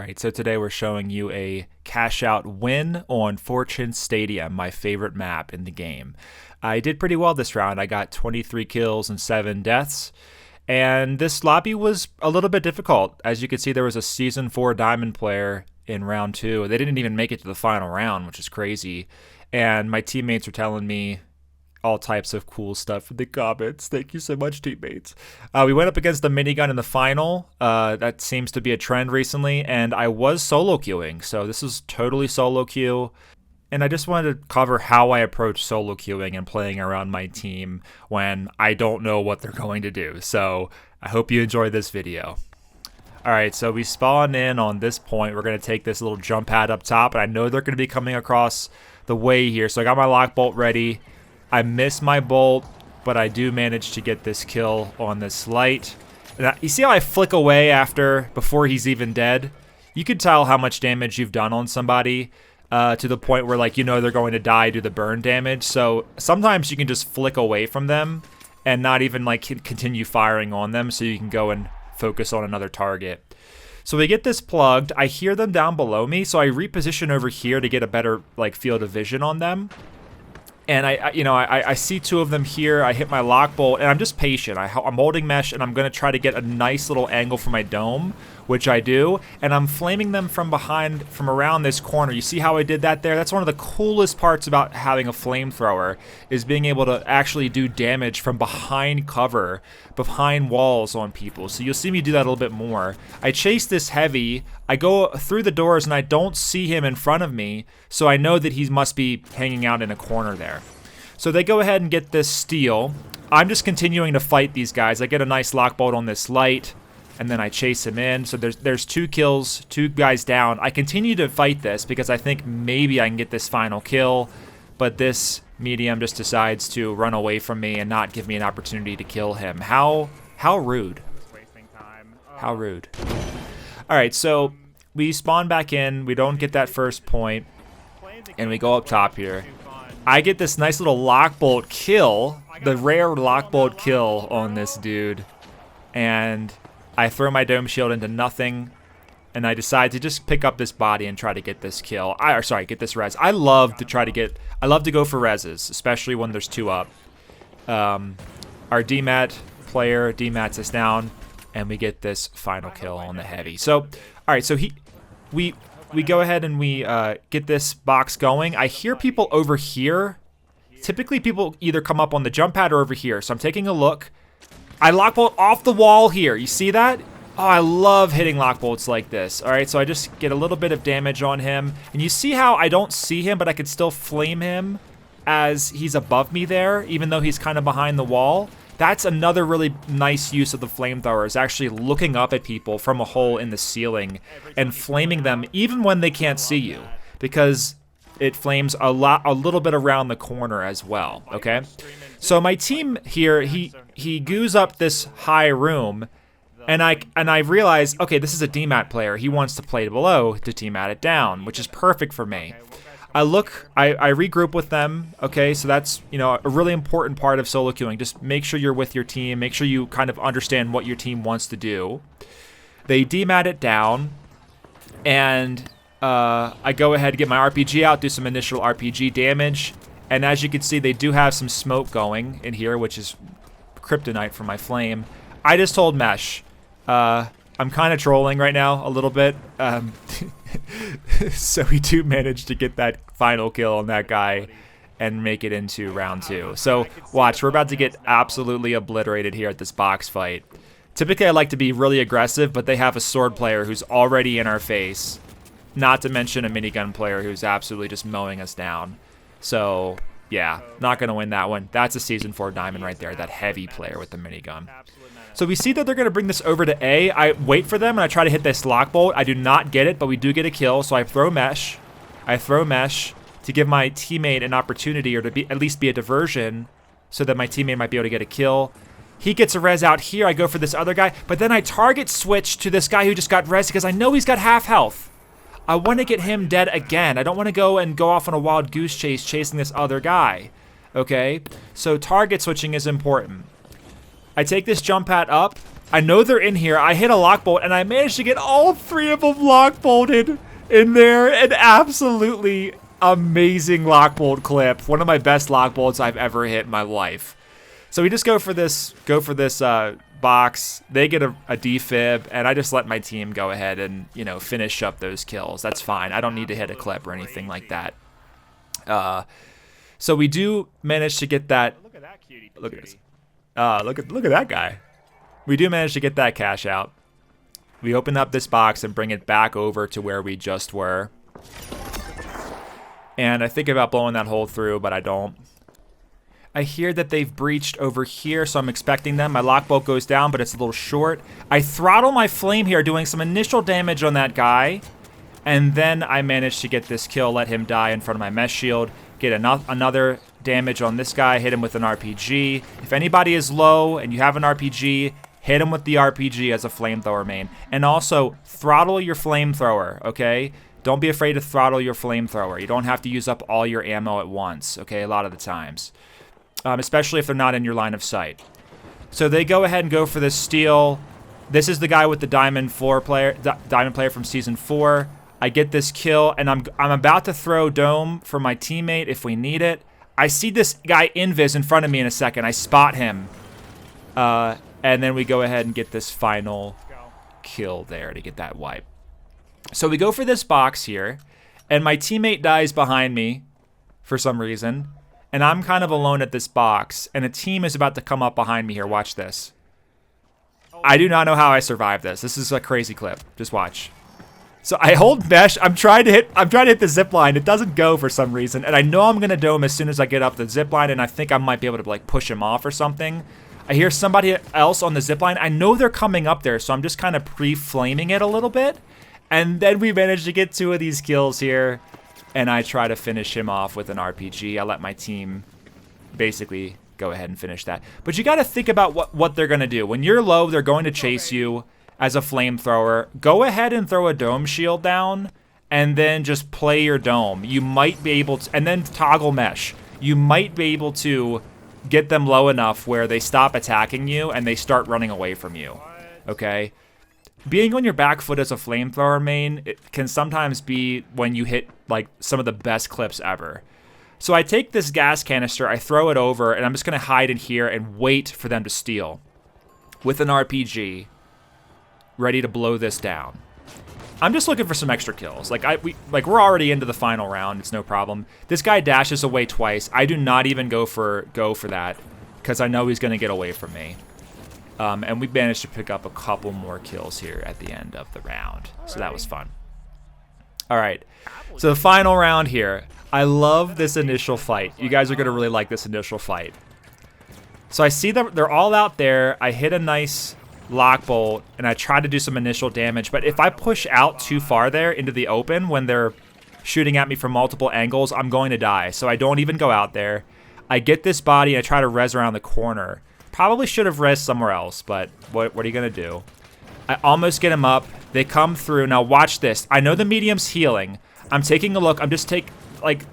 Alright, so today we're showing you a cash out win on Fortune Stadium, my favorite map in the game. I did pretty well this round. I got 23 kills and 7 deaths. And this lobby was a little bit difficult. As you can see, there was a Season 4 Diamond player in round 2. They didn't even make it to the final round, which is crazy. And my teammates were telling me all types of cool stuff in the comments. Thank you so much, teammates. We went up against the minigun in the final. That seems to be a trend recently, and I was solo queuing, so this is totally solo queue. And I just wanted to cover how I approach solo queuing and playing around my team when I don't know what they're going to do. So I hope you enjoy this video. Alright, so we spawn in on this point. We're going to take this little jump pad up top, and I know they're going to be coming across the way here. So I got my lock bolt ready. I miss my bolt, but I do manage to get this kill on this light. And you see how I flick away before he's even dead? You can tell how much damage you've done on somebody to the point where, like, you know they're going to die due to the burn damage. So sometimes you can just flick away from them and not even like continue firing on them, so you can go and focus on another target. So we get this plugged. I hear them down below me, so I reposition over here to get a better like field of vision on them. And I see two of them here. I hit my lock bolt, and I'm just patient. I'm holding mesh, and I'm going to try to get a nice little angle for my dome, which I do. And I'm flaming them from behind, from around this corner. You see how I did that there? That's one of the coolest parts about having a flamethrower, is being able to actually do damage from behind cover, behind walls on people. So you'll see me do that a little bit more. I chase this heavy. I go through the doors, and I don't see him in front of me, so I know that he must be hanging out in a corner there. So they go ahead and get this steal. I'm just continuing to fight these guys. I get a nice lock bolt on this light, and then I chase him in. So there's 2 kills, 2 guys down. I continue to fight this because I think maybe I can get this final kill, but this medium just decides to run away from me and not give me an opportunity to kill him. How rude. How rude. Alright, so we spawn back in. We don't get that first point, and we go up top here. I get this nice little lock bolt kill, the rare lock bolt kill on this dude, and I throw my dome shield into nothing, and I decide to just pick up this body and try to get this kill. Get this res. I love to go for reses, especially when there's 2 up. Our DMAT player DMATs us down, and we get this final kill on the heavy. So, all right, so we go ahead and we get this box going. I hear people over here. Typically, people either come up on the jump pad or over here. So I'm taking a look. I lock bolt off the wall here. You see that? Oh, I love hitting lock bolts like this. All right, so I just get a little bit of damage on him. And you see how I don't see him, but I can still flame him as he's above me there, even though he's kind of behind the wall. That's another really nice use of the flamethrower, is actually looking up at people from a hole in the ceiling and flaming them even when they can't see you, because it flames a little bit around the corner as well, okay? So my team here, he goos up this high room, and I realize, okay, this is a DMAT player. He wants to play below to DMAT it down, which is perfect for me. I regroup with them, okay, so that's, a really important part of solo queuing. Just make sure you're with your team, make sure you kind of understand what your team wants to do. They DMAT it down, and I go ahead and get my RPG out, do some initial RPG damage, and as you can see, they do have some smoke going in here, which is kryptonite for my flame. I just told Mesh, I'm kind of trolling right now a little bit, so we do manage to get that final kill on that guy and make it into round 2. So watch, we're about to get absolutely obliterated here at this box fight. Typically I like to be really aggressive, but they have a sword player who's already in our face, not to mention a minigun player who's absolutely just mowing us down. So yeah, not going to win that one. That's a Season 4 Diamond right there, that heavy player with the minigun. So we see that they're going to bring this over to A. I wait for them, and I try to hit this lock bolt. I do not get it, but we do get a kill, so I throw mesh. To give my teammate an opportunity, or to at least be a diversion, so that my teammate might be able to get a kill. He gets a res out here. I go for this other guy, but then I target switch to this guy who just got res because I know he's got half health. I want to get him dead again. I don't want to go off on a wild goose chase chasing this other guy. Okay? So target switching is important. I take this jump pad up, I know they're in here. I hit a lock bolt, and I managed to get all 3 of them lock bolted in there. An absolutely amazing lock bolt clip. One of my best lock bolts I've ever hit in my life. So we just go for this box. They get a defib, and I just let my team go ahead and, you know, finish up those kills. That's fine. I don't need to hit a clip or anything like that. So we do manage to get that. Look at that cutie. Look at this. Look at that guy. We do manage to get that cash out. We open up this box and bring it back over to where we just were. And I think about blowing that hole through, but I don't. I hear that they've breached over here, so I'm expecting them. My lock bolt goes down, but it's a little short. I throttle my flame here, doing some initial damage on that guy. And then I manage to get this kill, let him die in front of my mesh shield. Get another damage on this guy, hit him with an RPG. If anybody is low and you have an RPG, hit him with the RPG as a flamethrower main. And also, throttle your flamethrower, okay? Don't be afraid to throttle your flamethrower. You don't have to use up all your ammo at once, okay, a lot of the times. Especially if they're not in your line of sight. So they go ahead and go for this steal. This is the guy with the diamond player from season 4. I get this kill, and I'm about to throw dome for my teammate if we need it. I see this guy invis in front of me in a second. I spot him. And then we go ahead and get this final kill there to get that wipe. So we go for this box here, and my teammate dies behind me for some reason. And I'm kind of alone at this box, and a team is about to come up behind me here. Watch this. I do not know how I survived this. This is a crazy clip. Just watch. So I hold mesh. I'm trying to hit the zip line. It doesn't go for some reason, and I know I'm gonna dome as soon as I get up the zip line, and I think I might be able to like push him off or something. I hear somebody else on the zip line. I know they're coming up there, so I'm just kind of pre-flaming it a little bit, and then we managed to get 2 of these kills here. And I try to finish him off with an RPG. I let my team basically go ahead and finish that. But you got to think about what they're going to do. When you're low, they're going to chase you as a flamethrower. Go ahead and throw a dome shield down and then just play your dome. You might be able to, and then toggle mesh. You might be able to get them low enough where they stop attacking you and they start running away from you. Okay? Being on your back foot as a flamethrower main, it can sometimes be when you hit like some of the best clips ever. So I take this gas canister, I throw it over, and I'm just going to hide in here and wait for them to steal with an RPG, ready to blow this down. I'm just looking for some extra kills. We're already into the final round. It's no problem. This guy dashes away twice. I do not even go for that because I know he's going to get away from me. And we managed to pick up a couple more kills here at the end of the round. So that was fun. All right. So the final round here. I love this initial fight. You guys are going to really like this initial fight. So I see them. They're all out there. I hit a nice lock bolt, and I try to do some initial damage. But if I push out too far there into the open when they're shooting at me from multiple angles, I'm going to die. So I don't even go out there. I get this body, and I try to res around the corner. Probably should have res somewhere else, but what are you going to do? I almost get him up. They come through. Now watch this. I know the medium's healing. I'm taking a look. I'm just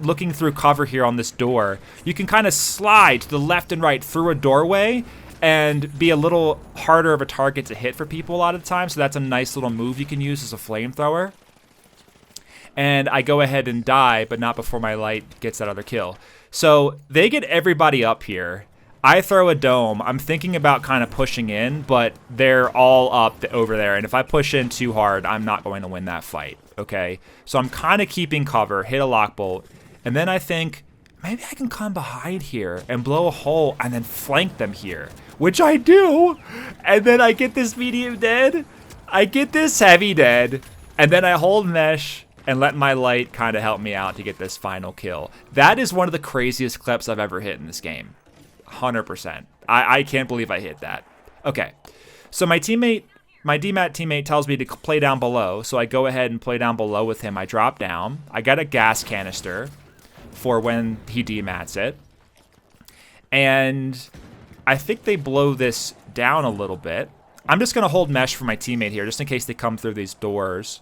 looking through cover here on this door. You can kind of slide to the left and right through a doorway and be a little harder of a target to hit for people a lot of the time. So that's a nice little move you can use as a flamethrower. And I go ahead and die, but not before my light gets that other kill. So they get everybody up here. I throw a dome. I'm thinking about kind of pushing in, but they're all up over there. And if I push in too hard, I'm not going to win that fight, okay? So I'm kind of keeping cover, hit a lock bolt, and then I think, maybe I can come behind here and blow a hole and then flank them here, which I do. And then I get this medium dead. I get this heavy dead. And then I hold mesh and let my light kind of help me out to get this final kill. That is one of the craziest clips I've ever hit in this game. 100%. I can't believe I hit that. Okay, so my DMAT teammate tells me to play down below, so I go ahead and play down below with him. I drop down. I got a gas canister for when he DMATs it. And I think they blow this down a little bit. I'm just going to hold mesh for my teammate here, just in case they come through these doors,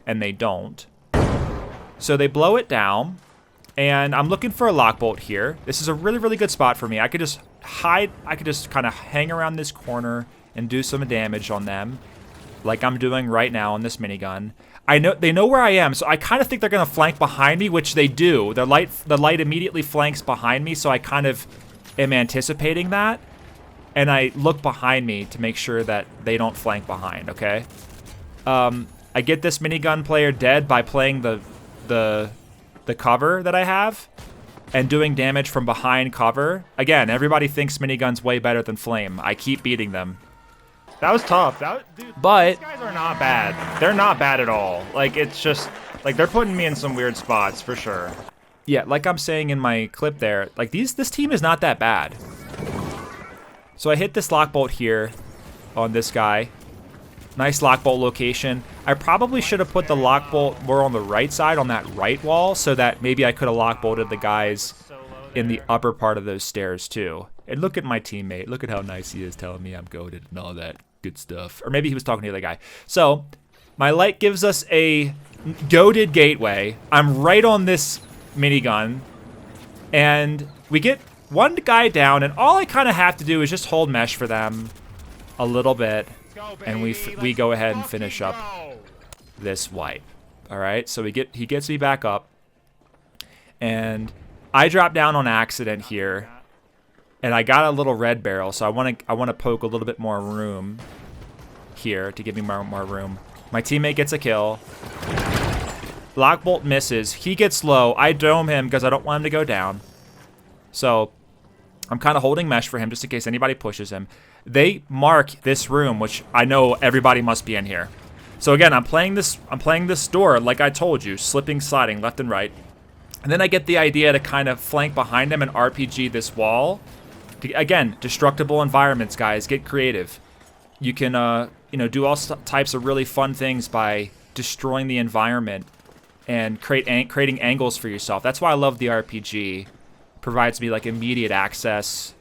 and they don't. So they blow it down. And I'm looking for a lock bolt here. This is a really, really good spot for me. I could just hide. I could just kind of hang around this corner and do some damage on them, like I'm doing right now on this minigun. I know they know where I am, so I kind of think they're gonna flank behind me, which they do. The light immediately flanks behind me, so I kind of am anticipating that, and I look behind me to make sure that they don't flank behind. Okay. I get this minigun player dead by playing the cover that I have and doing damage from behind cover. Again, everybody thinks minigun's way better than flame. I keep beating them. That was tough. Dude, but these guys are not bad. They're not bad at all. Like, it's just, like, they're putting me in some weird spots for sure. Yeah, like I'm saying in my clip there, like this team is not that bad. So I hit this lockbolt here on this guy. Nice lockbolt location. I probably should have put the lockbolt more on the right side, on that right wall, so that maybe I could have lockbolted the guys in the upper part of those stairs too. And look at my teammate. Look at how nice he is telling me I'm goated and all that good stuff. Or maybe he was talking to the other guy. So my light gives us a goated gateway. I'm right on this minigun. And we get one guy down, and all I kind of have to do is just hold mesh for them a little bit. And we go ahead and finish up this wipe. All right, so he gets me back up, and I drop down on accident here, and I got a little red barrel, so I want to poke a little bit more room here to give me more room. My teammate gets a kill. Lockbolt misses. He gets low. I dome him because I don't want him to go down. So I'm kind of holding mesh for him just in case anybody pushes him. They mark this room, which I know everybody must be in here. So again, I'm playing this door like I told you, slipping, sliding left and right. And then I get the idea to kind of flank behind him and RPG this wall. Again, destructible environments, guys. Get creative. You can do all types of really fun things by destroying the environment and creating angles for yourself. That's why I love the RPG. Provides me like immediate access.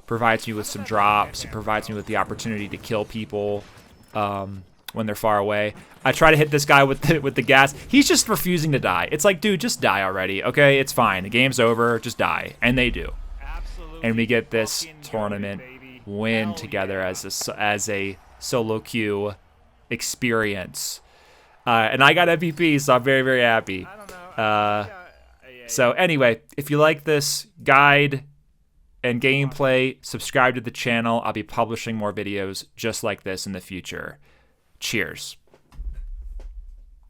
Provides me with some drops. It provides me with the opportunity to kill people when they're far away. I try to hit this guy with the gas. He's just refusing to die. It's like, dude, just die already. Okay, it's fine. The game's over. Just die. And they do. And we get this tournament win together as a solo queue experience. And I got MVP, so I'm very, very happy. So anyway, if you like this guide and gameplay, subscribe to the channel. I'll be publishing more videos just like this in the future. Cheers.